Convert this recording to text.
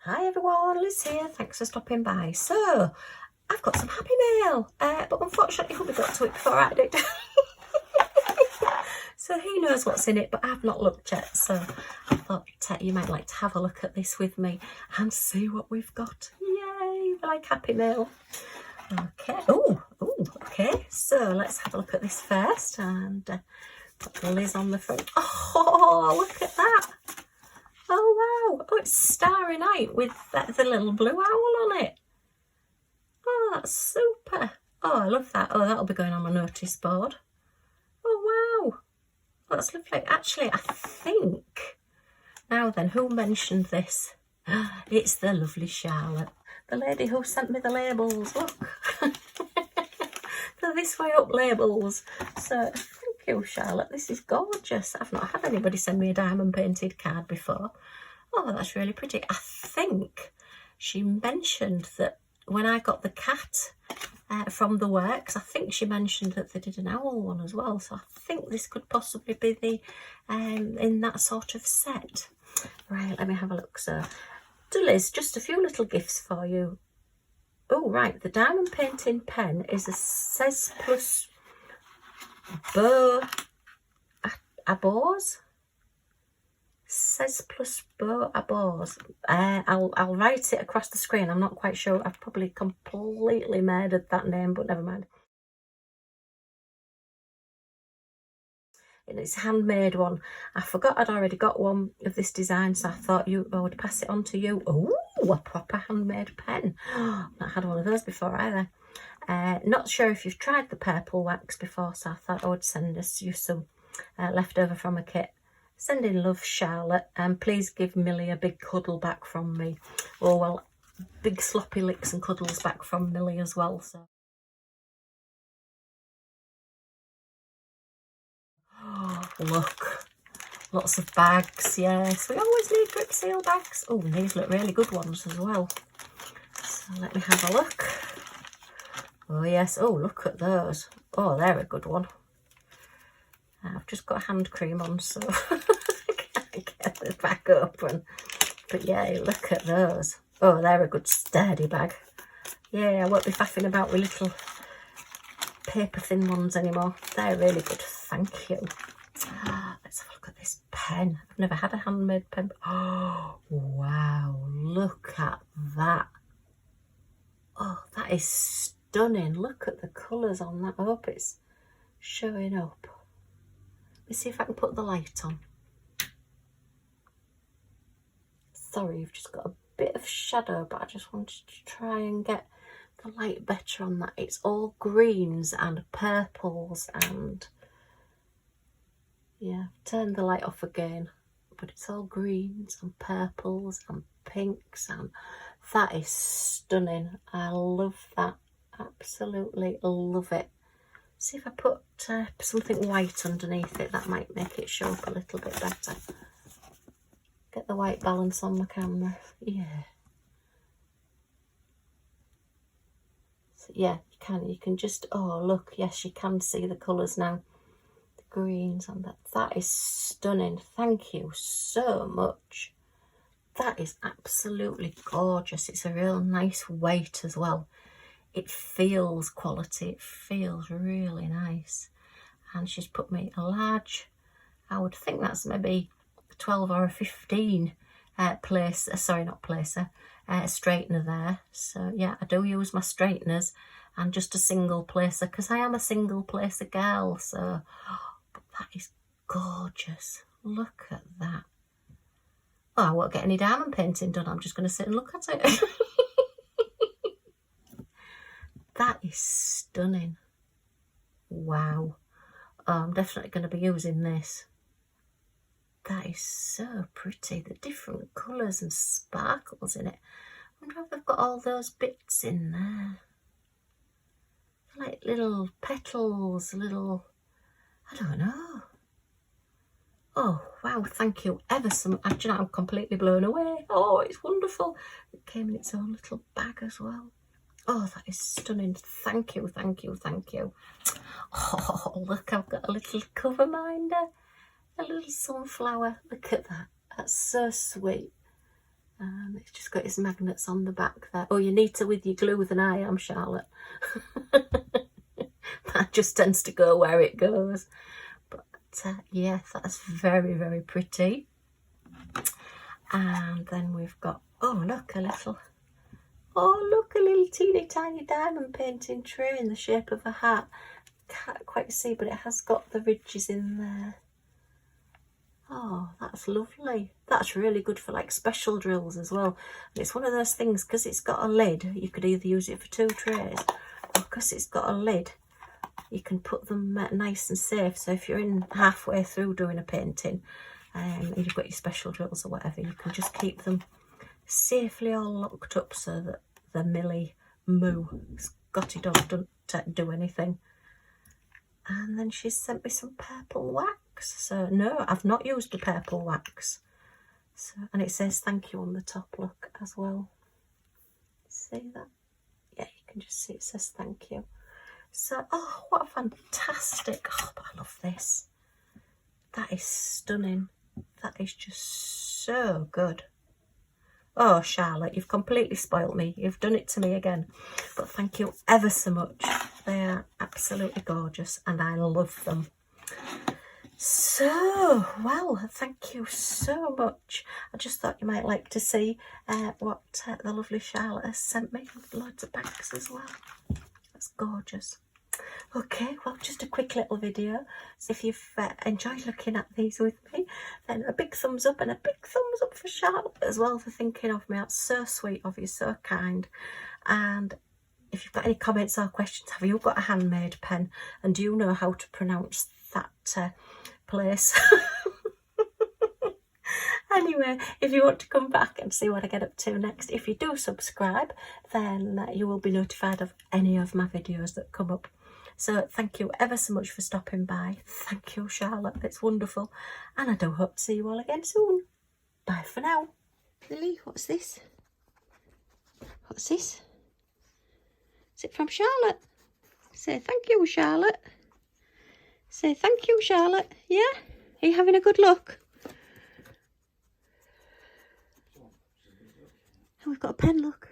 Hi everyone, Liz here, thanks for stopping by. So, I've got some happy mail, but unfortunately Hubby got to it before I did. So he knows what's in it, but I've not looked yet. So I thought you might like to have a look at this with me and see what we've got. Yay, like happy mail. Okay, okay, so let's have a look at this first and put Liz on the front. Oh, look at that. Oh wow, oh it's Starry Night with the little blue owl on it. Oh, that's super. Oh, I love that. Oh, that'll be going on my notice board. Oh wow, oh, that's lovely. Actually, I think, now then, who mentioned this? It's the lovely Charlotte, the lady who sent me the labels. Look, they're this way up labels. So thank you, Charlotte, this is gorgeous. I've not had anybody send me a diamond painted card before. Oh, that's really pretty. I think she mentioned that when I got the cat from the works, I think she mentioned that they did an owl one as well. So I think this could possibly be the in that sort of set. Right, let me have a look. So, to Liz, just a few little gifts for you. Oh, right, the diamond painting pen is a Zest plus beaux, atours. Zest plus beaux, atours. I'll write it across the screen. I'm not quite sure. I've probably completely murdered that name, but never mind. And it's a handmade one. I forgot I'd already got one of this design, so I thought I would pass it on to you. Oh, a proper handmade pen. Not had one of those before either. Not sure if you've tried the purple wax before, so I thought I would send you some leftover from a kit. Sending love, Charlotte, and please give Millie a big cuddle back from me. Oh well, big sloppy licks and cuddles back from Millie as well. So. Oh, look, lots of bags. Yes, we always need drip seal bags. Oh, and these look really good ones as well. So let me have a look. Oh yes, oh look at those. Oh, they're a good one. I've just got hand cream on, so I can't get the back open. But yeah, look at those. Oh, they're a good sturdy bag. Yeah, I won't be faffing about with little paper thin ones anymore. They're really good, thank you. Let's have a look at this pen. I've never had a handmade pen. Oh, wow, look at that. Oh, that is stunning. Look at the colours on that. I hope it's showing up. Let's see if I can put the light on. Sorry, you've just got a bit of shadow, but I just wanted to try and get the light better on that. It's all greens and purples and yeah, turn the light off again, but it's all greens and purples and pinks, and that is stunning. I love that, absolutely love it. See if I put something white underneath it, that might make it show up a little bit better. Get the white balance on my camera. Yeah. So yeah, you can just, oh look, yes, you can see the colours now. The greens and that is stunning. Thank you so much. That is absolutely gorgeous. It's a real nice weight as well. It feels quality, it feels really nice. And she's put me a large, I would think that's maybe 12 or a 15 straightener there. So yeah, I do use my straighteners and just a single placer because I am a single placer girl. So but that is gorgeous. Look at that. Oh, I won't get any diamond painting done. I'm just going to sit and look at it. That is stunning. Wow. Oh, I'm definitely going to be using this. That is so pretty. The different colours and sparkles in it. I wonder if they've got all those bits in there. Like little petals, little, I don't know. Oh, wow, thank you ever so much. Actually, I'm completely blown away. Oh, it's wonderful. It came in its own little bag as well. Oh, that is stunning. Thank you, thank you, thank you. Oh, look, I've got a little cover minder. A little sunflower. Look at that. That's so sweet. It's just got its magnets on the back there. Oh, you're neater with your glue than I am, Charlotte. That just tends to go where it goes. But yeah, that's very, very pretty. And then we've got, oh look, a little teeny tiny diamond painting tray in the shape of a hat. Can't quite see, but it has got the ridges in there. Oh, that's lovely. That's really good for like special drills as well. And it's one of those things, because it's got a lid, you could either use it for 2 trays, or because it's got a lid, you can put them nice and safe. So if you're in halfway through doing a painting, and you've got your special drills or whatever, you can just keep them safely all locked up so that the Millie Moo Scotty dog don't do anything. And then she's sent me some purple wax. So no, I've not used the purple wax. So, and it says thank you on the top, look, as well. See that? Yeah, you can just see it says thank you. So, oh, what a fantastic, oh, but I love this. That is stunning. That is just so good. Oh, Charlotte, you've completely spoilt me. You've done it to me again. But thank you ever so much. They are absolutely gorgeous and I love them. So, well, thank you so much. I just thought you might like to see what the lovely Charlotte has sent me. Loads of bags as well. That's gorgeous. Okay, well, just a quick little video. So if you've enjoyed looking at these with me, then a big thumbs up, and a big thumbs up for Charlotte as well for thinking of me. That's so sweet of you, so kind. And if you've got any comments or questions, have you got a handmade pen, and do you know how to pronounce that place? Anyway, if you want to come back and see what I get up to next, if you do subscribe, then you will be notified of any of my videos that come up. So thank you ever so much for stopping by. Thank you, Charlotte. It's wonderful. And I do hope to see you all again soon. Bye for now. Lily, what's this? What's this? Is it from Charlotte? Say thank you, Charlotte. Say thank you, Charlotte. Yeah? Are you having a good look? And we've got a pen, look.